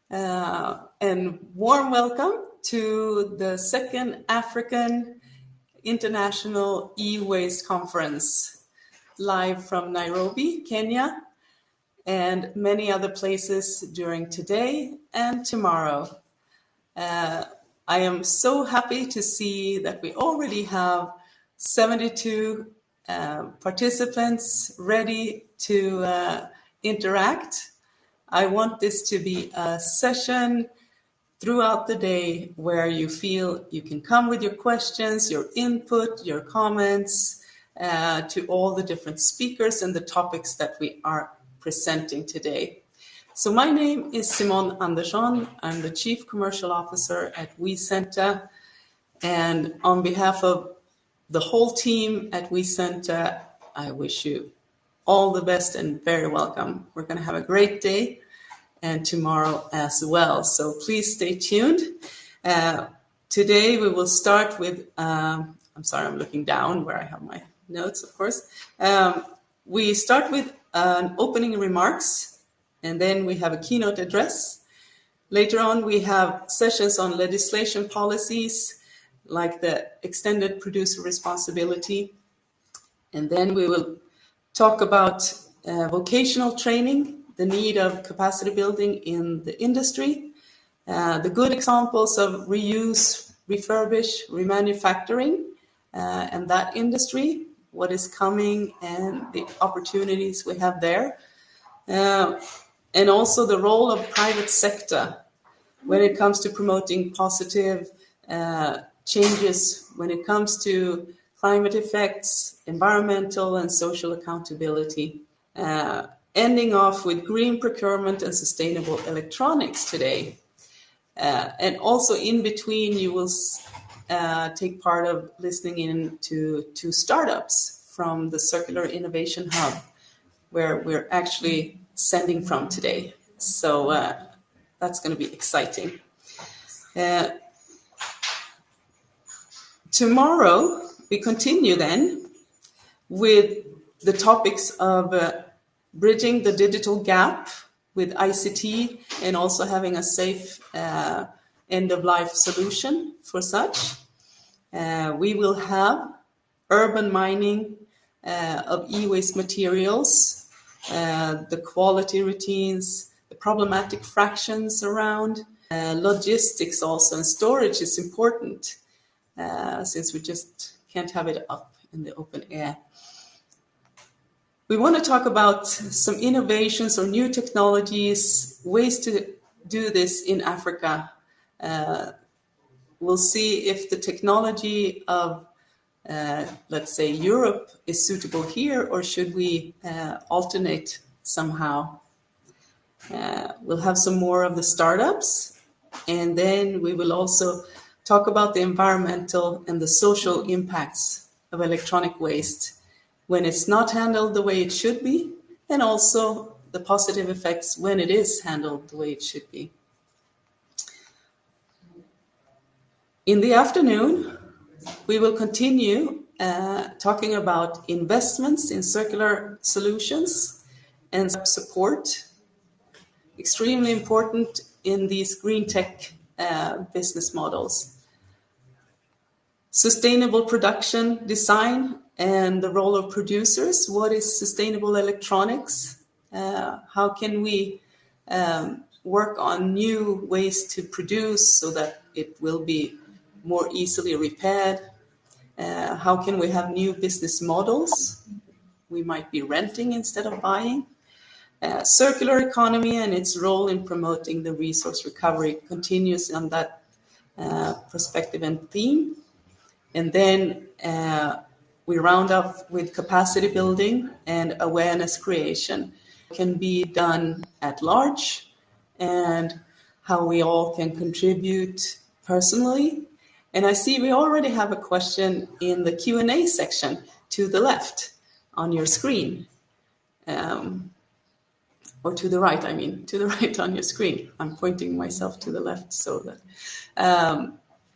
and warm welcome to the second African International E-Waste Conference, live from Nairobi, Kenya, and many other places during today and tomorrow. I am so happy to see that we already have 72 participants ready to interact. I want this to be a session throughout the day where you feel you can come with your questions, your input, your comments to all the different speakers and the topics that we are presenting today. So my name is Simone Andersson. I'm the Chief Commercial Officer at WeCenter. And on behalf of the whole team at WeCenter, I wish you all the best and very welcome. We're going to have a great day and tomorrow as well. So please stay tuned. Today we will start with, I'm sorry, I'm looking down where I have my notes, of course. We start with an opening remarks, and then we have a keynote address. Later on, we have sessions on legislation policies, like the extended producer responsibility. And then we will talk about vocational training, the need of capacity building in the industry, the good examples of reuse, refurbish, remanufacturing, and that industry, what is coming and the opportunities we have there. And also the role of private sector when it comes to promoting positive changes, when it comes to climate effects, environmental and social accountability. Ending off with green procurement and sustainable electronics today. And also in between, you will take part of listening in to two startups from the Circular Innovation Hub, where we're actually sending from today. So that's going to be exciting. Tomorrow, we continue then with the topics of bridging the digital gap with ICT and also having a safe end-of-life solution for such. We will have urban mining of e-waste materials, the quality routines, the problematic fractions around, logistics also, and storage is important since we just can't have it up in the open air. We want to talk about some innovations or new technologies, ways to do this in Africa. We'll see if the technology of, let's say, Europe is suitable here, or should we alternate somehow. We'll have some more of the startups, and then we will also talk about the environmental and the social impacts of electronic waste when it's not handled the way it should be, and also the positive effects when it is handled the way it should be. In the afternoon, we will continue talking about investments in circular solutions and support. Extremely important in these green tech business models. Sustainable production design and the role of producers. What is sustainable electronics? How can we work on new ways to produce so that it will be more easily repaired? How can we have new business models? We might be renting instead of buying. Circular economy and its role in promoting the resource recovery continues on that perspective and theme. And then we round up with capacity building and awareness creation. Can be done at large, and how we all can contribute personally. And I see we already have a question in the Q&A section to the left on your screen. Or to the right, to the right on your screen. I'm pointing myself to the left so that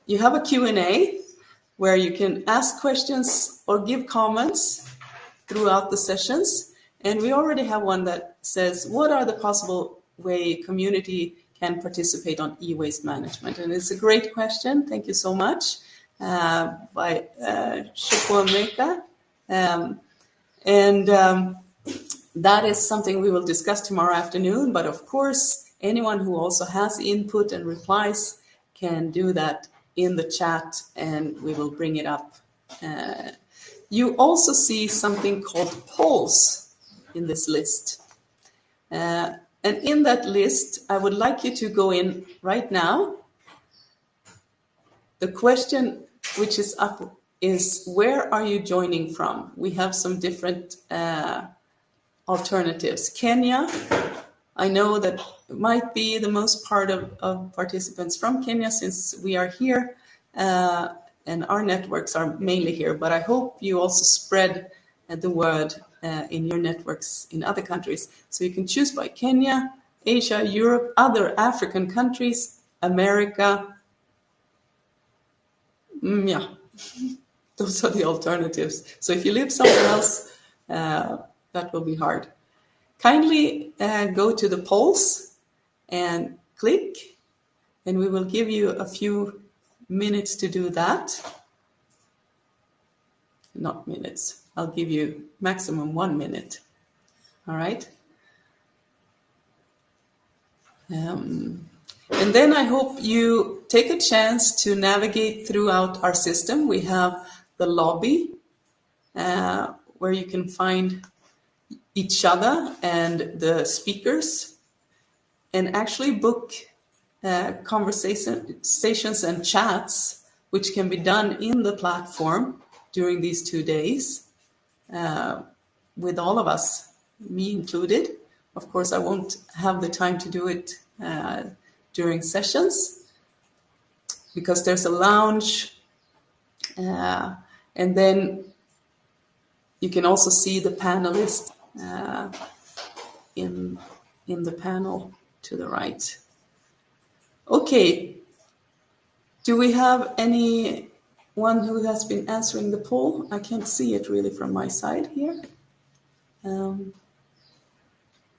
you have a Q&A where you can ask questions or give comments throughout the sessions. And we already have one that says, what are the possible way community can participate on e-waste management? And it's a great question. Thank you so much. By Chukwuemeka. That is something we will discuss tomorrow afternoon. But of course, anyone who also has input and replies can do that in the chat, and we will bring it up. You also see something called polls in this list. And in that list, I would like you to go in right now. The question which is up is, where are you joining from? We have some different alternatives. Kenya, I know that might be the most part of participants from Kenya, since we are here and our networks are mainly here, but I hope you also spread the word in your networks in other countries. So you can choose by Kenya, Asia, Europe, other African countries, America. Yeah, those are the alternatives. So if you live somewhere else, that will be hard. Kindly go to the polls and click, and we will give you a few minutes to do that. Not minutes. I'll give you maximum 1 minute. All right. And then I hope you take a chance to navigate throughout our system. We have the lobby where you can find each other and the speakers, and actually book conversations and chats, which can be done in the platform during these 2 days with all of us, me included. Of course, I won't have the time to do it during sessions because there's a lounge, and then you can also see the panelists in the panel to the right. Okay, do we have anyone who has been answering the poll? I can't see it really from my side here.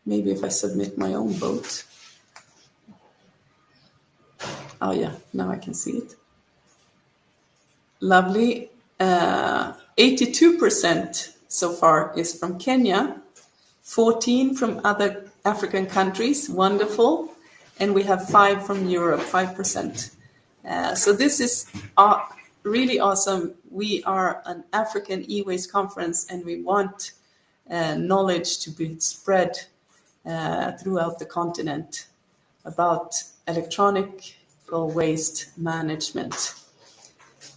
Maybe if I submit my own vote. Oh yeah, now I can see it. Lovely. 82% so far is from Kenya, 14 from other African countries, wonderful. And we have 5 from Europe, 5%. So this is really awesome. We are an African e-waste conference, and we want knowledge to be spread throughout the continent about electronic waste management.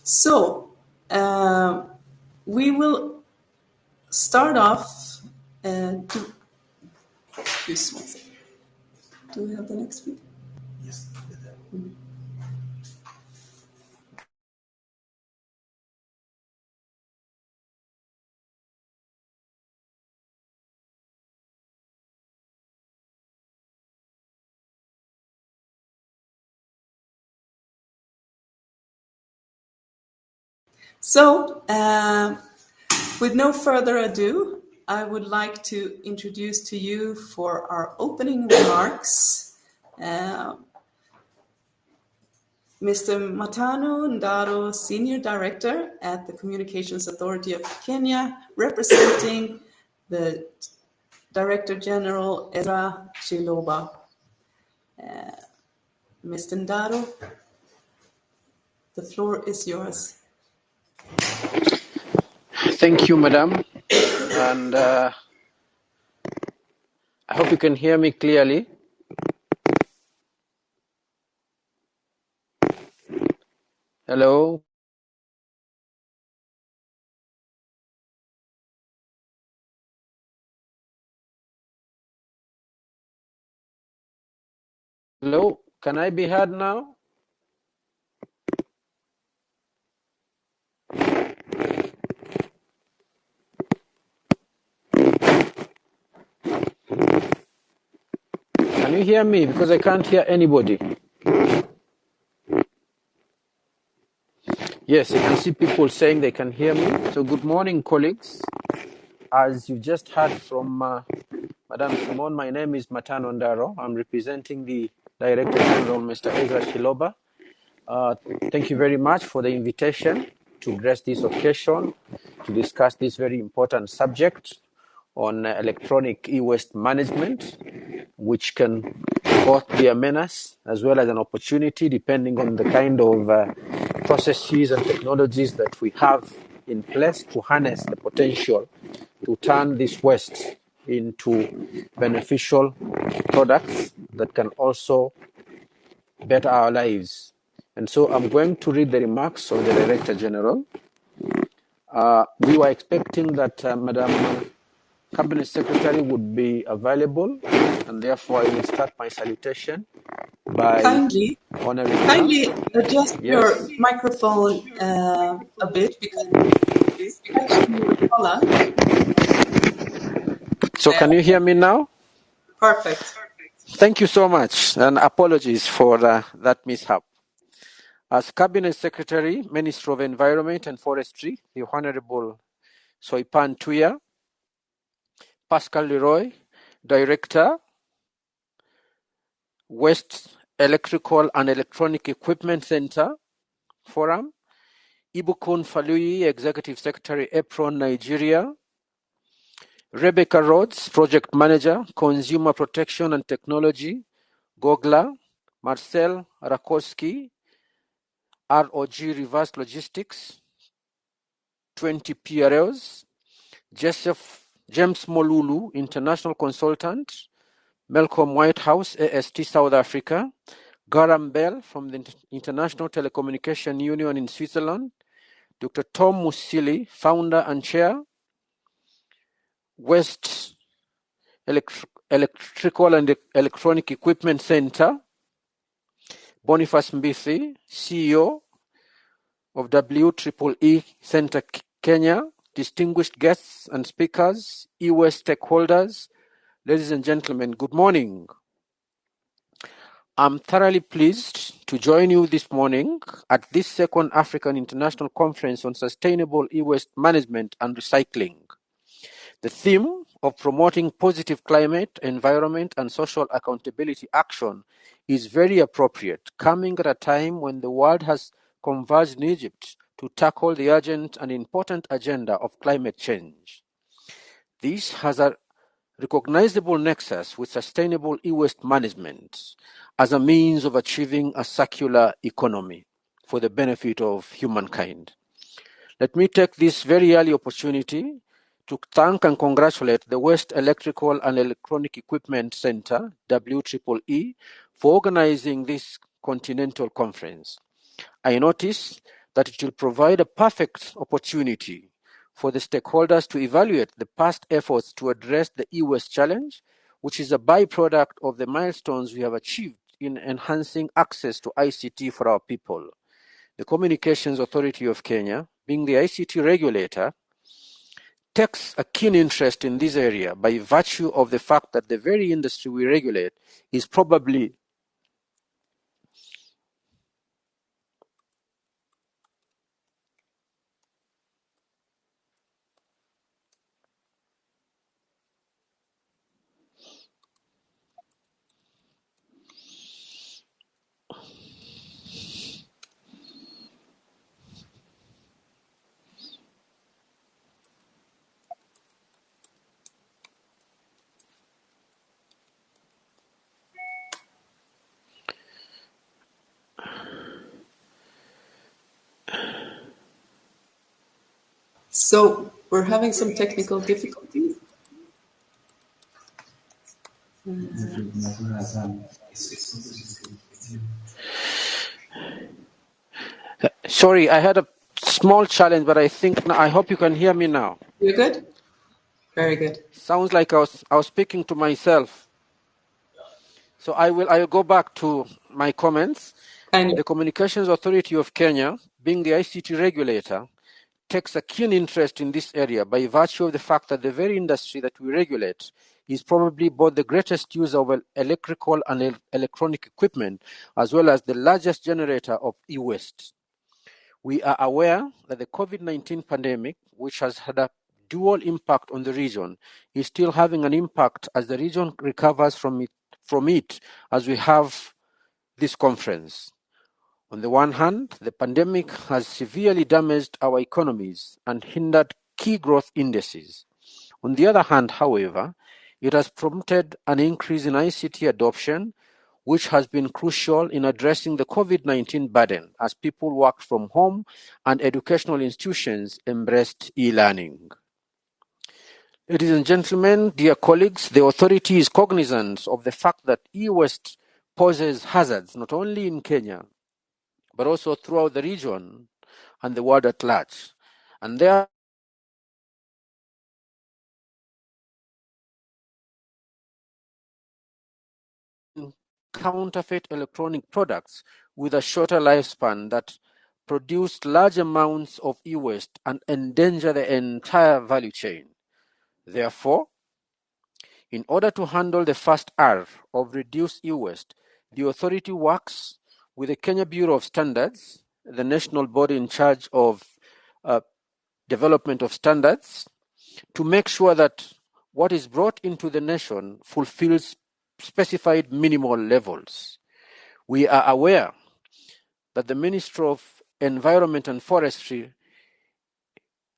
So we will start off. Just one second. Do we have the next video? Yes. So, with no further ado, I would like to introduce to you for our opening remarks Mr. Matano Ndaro, Senior Director at the Communications Authority of Kenya, representing the Director General Ezra Chiloba. Mr. Ndaro, the floor is yours. Thank you, Madam. And I hope you can hear me clearly. Hello. Hello. Can I be heard now? Can you hear me? Because I can't hear anybody. Yes, I can see people saying they can hear me. So good morning, colleagues. As you just heard from Madam Simone, my name is Matano Ndaro. I'm representing the Director General, Mr. Ezra Shiloba. Thank you very much for the invitation to grace this occasion to discuss this very important subject on electronic e-waste management, which can both be a menace as well as an opportunity depending on the kind of processes and technologies that we have in place to harness the potential to turn this waste into beneficial products that can also better our lives. And so I'm going to read the remarks of the Director General. We were expecting that Madam Cabinet Secretary would be available, and therefore I will start my salutation by honoring her. Kindly adjust your Yes. microphone a bit because it's touching your collar. So can you hear me now? Perfect. Thank you so much, and apologies for that mishap. As Cabinet Secretary, Minister of Environment and Forestry, the Honorable Soipan Tuya, Pascal Leroy, Director, West Electrical and Electronic Equipment Center, Forum, Ibukun Falui, Executive Secretary, EPRON, Nigeria, Rebecca Rhodes, Project Manager, Consumer Protection and Technology, Gogla, Marcel Rakowski, ROG Reverse Logistics, 20 PRLs, James Molulu, International Consultant, Malcolm Whitehouse, AST South Africa, Garam Bell from the International Telecommunication Union in Switzerland, Dr. Tom Musili, Founder and Chair, West Electrical and Electronic Equipment Center, Boniface Mbithi, CEO of WEEE Center Kenya, distinguished guests and speakers, e-waste stakeholders, ladies and gentlemen, good morning. I'm thoroughly pleased to join you this morning at this second African International Conference on Sustainable E-Waste Management and Recycling. The theme of promoting positive climate, environment, and social accountability action is very appropriate, coming at a time when the world has converged in Egypt to tackle the urgent and important agenda of climate change. This has a recognizable nexus with sustainable e-waste management as a means of achieving a circular economy for the benefit of humankind. Let me take this very early opportunity to thank and congratulate the West Electrical and Electronic Equipment Center, WEEE, for organizing this continental conference. I notice that it will provide a perfect opportunity for the stakeholders to evaluate the past efforts to address the e-waste challenge, which is a byproduct of the milestones we have achieved in enhancing access to ICT for our people. The Communications Authority of Kenya, being the ICT regulator, takes a keen interest in this area by virtue of the fact that the very industry we regulate is probably So we're having some technical difficulties. Sorry, I had a small challenge, but I hope you can hear me now. You're good? Very good. Sounds like I was speaking to myself. So I'll go back to my comments. Kindly. The Communications Authority of Kenya, being the ICT regulator, takes a keen interest in this area by virtue of the fact that the very industry that we regulate is probably both the greatest user of electrical and electronic equipment, as well as the largest generator of e-waste. We are aware that the COVID-19 pandemic, which has had a dual impact on the region, is still having an impact as the region recovers from it, as we have this conference. On the one hand, the pandemic has severely damaged our economies and hindered key growth indices. On the other hand, however, it has prompted an increase in ICT adoption, which has been crucial in addressing the COVID-19 burden as people worked from home and educational institutions embraced e-learning. Ladies and gentlemen, dear colleagues, the authority is cognizant of the fact that e-waste poses hazards not only in Kenya, but also throughout the region and the world at large. And there counterfeit electronic products with a shorter lifespan that produce large amounts of e-waste and endanger the entire value chain. Therefore, in order to handle the first R of reduce e-waste, the authority works with the Kenya Bureau of Standards, the national body in charge of development of standards, to make sure that what is brought into the nation fulfills specified minimal levels. We are aware that the Ministry of Environment and Forestry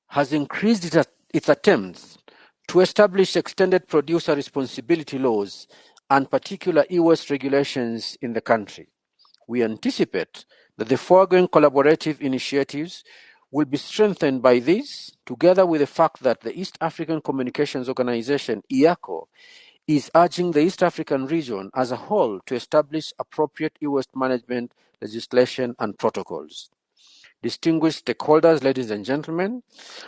has increased its attempts to establish extended producer responsibility laws and particular e-waste regulations in the country. We anticipate that the foregoing collaborative initiatives will be strengthened by this, together with the fact that the East African Communications Organization, EACO, is urging the East African region as a whole to establish appropriate e-waste management legislation and protocols. Distinguished stakeholders, ladies and gentlemen,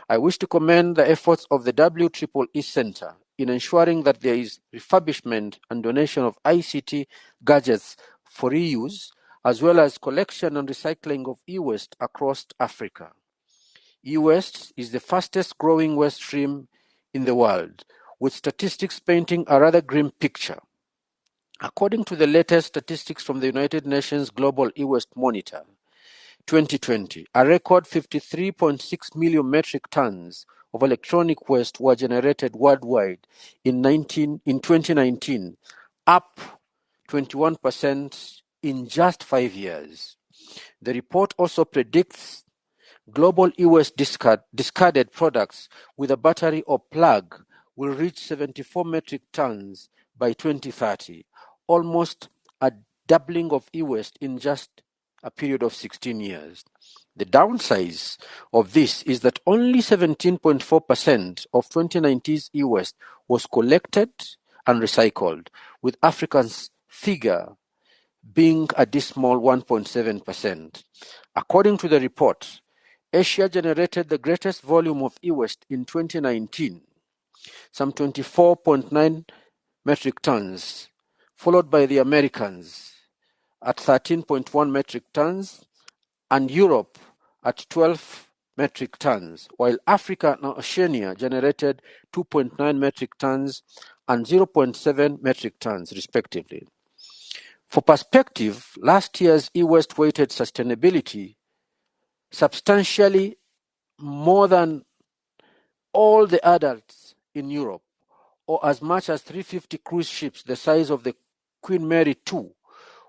I wish to commend the efforts of the WEEE Center in ensuring that there is refurbishment and donation of ICT gadgets for reuse, as well as collection and recycling of e-waste across Africa. E-waste is the fastest growing waste stream in the world, with statistics painting a rather grim picture. According to the latest statistics from the United Nations Global E-Waste Monitor, 2020, a record 53.6 million metric tons of electronic waste were generated worldwide in 2019, up 21% in just 5 years. The report also predicts global e-waste discarded products with a battery or plug will reach 74 metric tons by 2030, almost a doubling of e-waste in just a period of 16 years. The downside of this is that only 17.4% of 2019's e-waste was collected and recycled, with Africa's figure being a dismal 1.7%. According to the report, Asia generated the greatest volume of e-waste in 2019, some 24.9 metric tons, followed by the Americans at 13.1 metric tons and Europe at 12 metric tons, while Africa and Oceania generated 2.9 metric tons and 0.7 metric tons, respectively. For perspective, last year's e-waste weighted sustainability substantially more than all the adults in Europe, or as much as 350 cruise ships the size of the Queen Mary 2,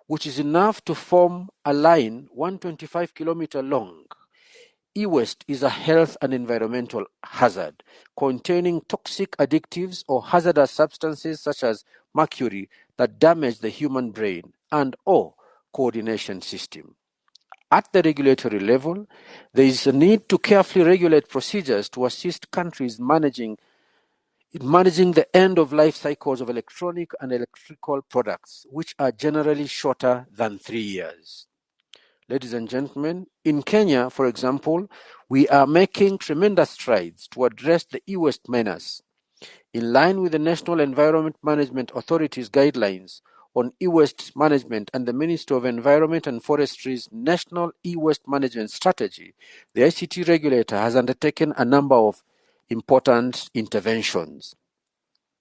which is enough to form a line 125 kilometers long. E-waste is a health and environmental hazard containing toxic additives or hazardous substances such as mercury that damage the human brain and/or coordination system. At the regulatory level, there is a need to carefully regulate procedures to assist countries in managing the end-of-life cycles of electronic and electrical products, which are generally shorter than 3 years. Ladies and gentlemen, in Kenya, for example, we are making tremendous strides to address the e-waste menace. In line with the National Environment Management Authority's guidelines on e-waste management and the Ministry of Environment and Forestry's National E-Waste Management Strategy, the ICT regulator has undertaken a number of important interventions.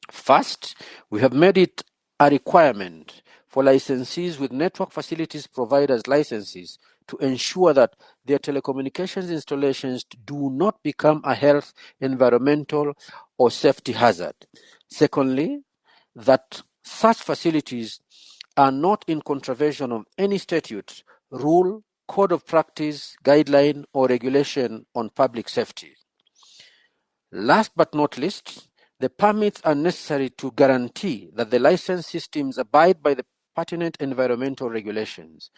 First, we have made it a requirement for licensees with network facilities providers licenses to ensure that their telecommunications installations do not become a health, environmental, or safety hazard. Secondly, that such facilities are not in contravention of any statute, rule, code of practice, guideline, or regulation on public safety. Last but not least, the permits are necessary to guarantee that the license systems abide by the pertinent environmental regulations.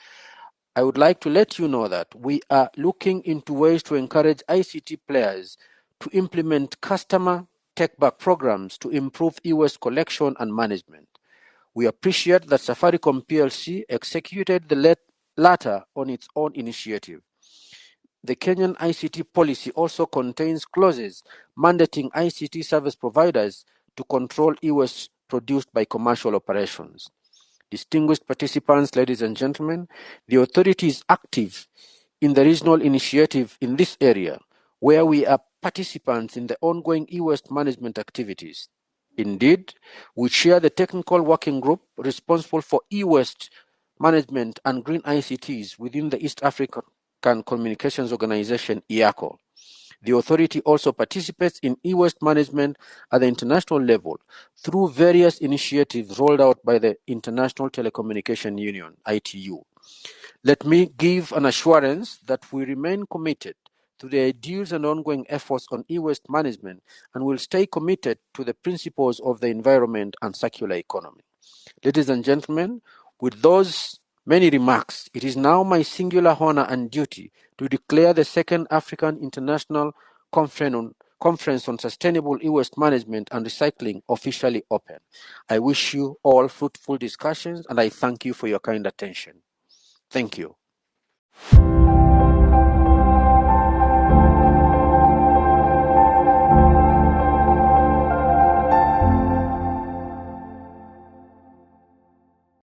I would like to let you know that we are looking into ways to encourage ICT players to implement customer take-back programs to improve e-waste collection and management. We appreciate that Safaricom PLC executed the latter on its own initiative. The Kenyan ICT policy also contains clauses mandating ICT service providers to control e-waste produced by commercial operations. Distinguished participants, ladies and gentlemen, the authority is active in the regional initiative in this area, where we are participants in the ongoing e-waste management activities. Indeed, we chair the technical working group responsible for e-waste management and green ICTs within the East African Communications Organization, IACO. The authority also participates in e-waste management at the international level through various initiatives rolled out by the International Telecommunication Union, ITU. Let me give an assurance that we remain committed to the ideals and ongoing efforts on e-waste management and will stay committed to the principles of the environment and circular economy. Ladies and gentlemen, with those many remarks, it is now my singular honor and duty to declare the Second African International Conference on Sustainable E-Waste Management and Recycling officially open. I wish you all fruitful discussions and I thank you for your kind attention. Thank you.